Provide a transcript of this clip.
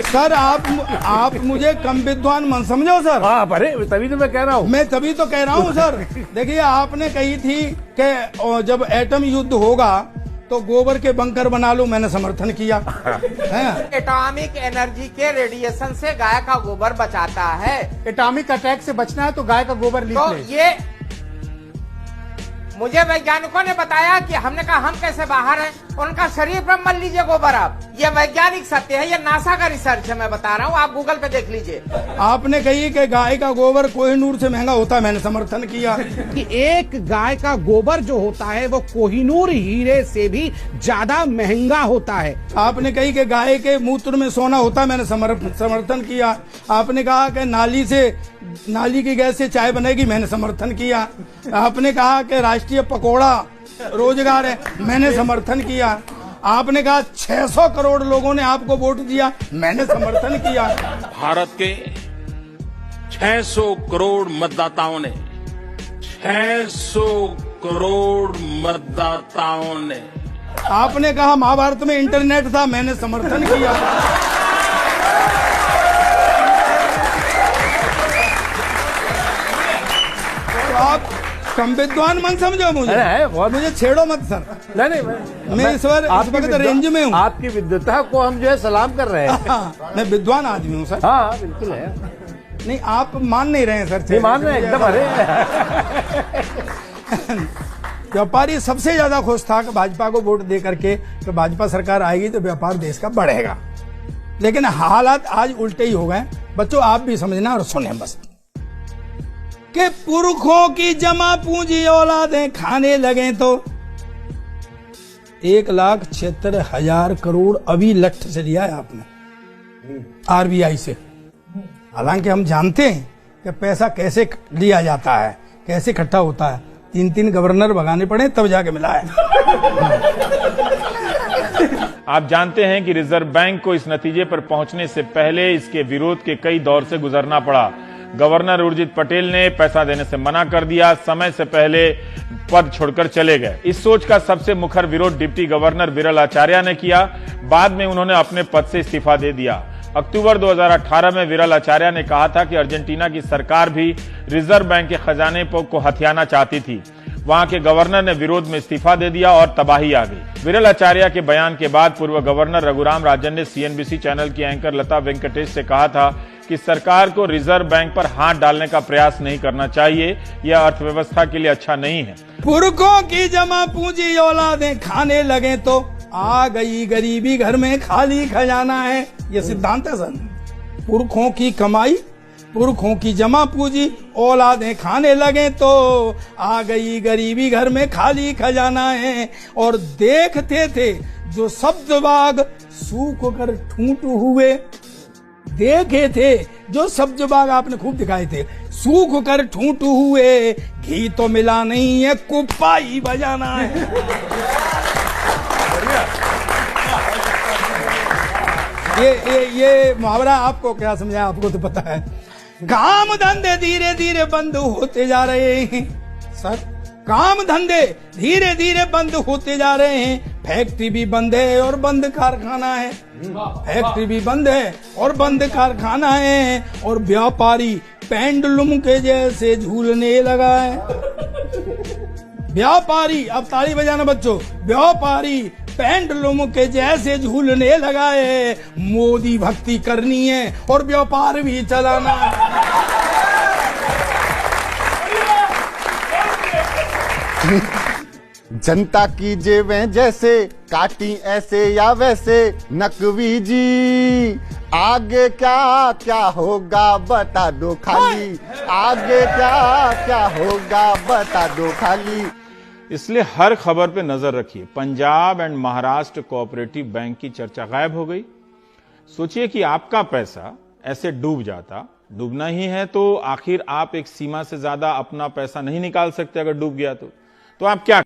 Sir आप मुझे कम विद्वान मन समझो सर। हाँ, अरे तभी तो मैं कह रहा हूँ। मैं तभी तो कह रहा हूँ सर। देखिए, आपने कही थी कि जब एटम युद्ध होगा तो गोबर के बंकर बना लो, मैंने समर्थन किया है। एटॉमिक एनर्जी के रेडिएशन से गाय का गोबर बचाता है। एटॉमिक अटैक से बचना है तो गाय का गोबर लीप तो ले। ये मुझे वैज्ञानिकों ने बताया कि हमने कहा हम कैसे बाहर हैं, उनका शरीर पर मल लीजिए गोबर आप। ये वैज्ञानिक सत्य है, ये नासा का रिसर्च है, मैं बता रहा हूँ, आप गूगल पे देख लीजिए। आपने कही कि गाय का गोबर कोहिनूर से महंगा होता है, मैंने समर्थन किया कि एक गाय का गोबर जो होता है वो कोहिनूर हीरे से भी ज्यादा महंगा होता है। आपने कही कि गाय के मूत्र में सोना होता है, मैंने समर्थन किया। आपने कहा कि नाली की गैस से चाय बनेगी, मैंने समर्थन किया। आपने कहा कि राष्ट्रीय पकौड़ा रोजगार है, मैंने समर्थन किया। आपने कहा 600 करोड़ लोगों ने आपको वोट दिया, मैंने समर्थन किया। भारत के 600 करोड़ मतदाताओं ने 600 करोड़ मतदाताओं ने आपने कहा महाभारत में इंटरनेट था, मैंने समर्थन किया। तो आप कम विद्वान मन समझो मुझे छेड़ो मत सर। नहीं, मैं इस वक्त रेंज में हूँ। आपकी विद्वता को हम जो है सलाम कर रहे हैं। मैं विद्वान आदमी हूँ सर। हाँ, बिल्कुल है। नहीं, आप मान नहीं रहे हैं सर। नहीं मान रहे हैं एकदम। अरे व्यापारी सबसे ज्यादा खुश था कि भाजपा को वोट दे करके तो भाजपा सरकार आएगी तो व्यापार देश का बढ़ेगा। लेकिन हालात आज उल्टे ही हो गए। बच्चों, आप भी समझना और सुने बस कि पुरखों की जमा पूंजी औलादें खाने लगे तो 1,76,000 करोड़ अभी लठ से लिया है आपने आरबीआई से। हालांकि हम जानते हैं कि पैसा कैसे लिया जाता है, कैसे इकट्ठा होता है। 3 गवर्नर भगाने पड़े तब जाके मिला है। आप जानते हैं कि रिजर्व बैंक को इस नतीजे पर पहुंचने से पहले इसके विरोध के कई दौर से गुजरना पड़ा। गवर्नर उर्जित पटेल ने पैसा देने से मना कर दिया, समय से पहले पद छोड़कर चले गए। इस सोच का सबसे मुखर विरोध डिप्टी गवर्नर विरल आचार्य ने किया। बाद में उन्होंने अपने पद से इस्तीफा दे दिया। अक्टूबर 2018 में विरल आचार्य ने कहा था कि अर्जेंटीना की सरकार भी रिजर्व बैंक के खजाने को हथियाना चाहती थी। वहां के गवर्नर ने विरोध में इस्तीफा दे दिया और तबाही आ गई। विरल आचार्य के बयान के बाद पूर्व गवर्नर रघुराम राजन ने सीएनबीसी चैनल की एंकर लता वेंकटेश से कहा था कि सरकार को रिजर्व बैंक पर हाथ डालने का प्रयास नहीं करना चाहिए, यह अर्थव्यवस्था के लिए अच्छा नहीं है। पुरखों की जमा पूंजी औलादें खाने लगे तो आ गई गरीबी, घर में खाली खजाना है। यह सिद्धांत है सर। पुरखों की कमाई, पुरखों की जमा पूंजी औलादें खाने लगे तो आ गई गरीबी, घर में खाली खजाना है। और देखते थे जो शब्द बाग सूख कर ठूंठ हुए, देखे थे जो सब्ज बाग आपने खूब दिखाए थे, सूख कर ठूंठ हुए। घी तो मिला नहीं है, कुप्पा ही बजाना है। ये मुहावरा आपको क्या समझाया, आपको तो पता है। काम धंधे धीरे धीरे बंद होते जा रहे हैं सर। काम धंधे धीरे धीरे बंद होते जा रहे हैं। फैक्ट्री भी बंद है और बंद कारखाना है। फैक्ट्री भी बंद है और बंद कारखाना है। और व्यापारी पेंडुलम के जैसे झूलने लगा है। व्यापारी, अब ताली बजाना बच्चों, व्यापारी पेंडुलम के जैसे झूलने लगा है। मोदी भक्ति करनी है और व्यापार भी चलाना है। जनता की जेबें जैसे काटी ऐसे या वैसे, नकवी जी आगे क्या क्या होगा बता दो खाली। आगे क्या क्या होगा बता दो खाली। इसलिए हर खबर पे नजर रखिए। Punjab and Maharashtra cooperative bank की चर्चा गायब हो गई। सोचिए कि आपका पैसा ऐसे डूब जाता। डूबना ही है तो आखिर आप एक सीमा से ज्यादा अपना पैसा नहीं निकाल सकते। अगर डूब गया तो आप क्या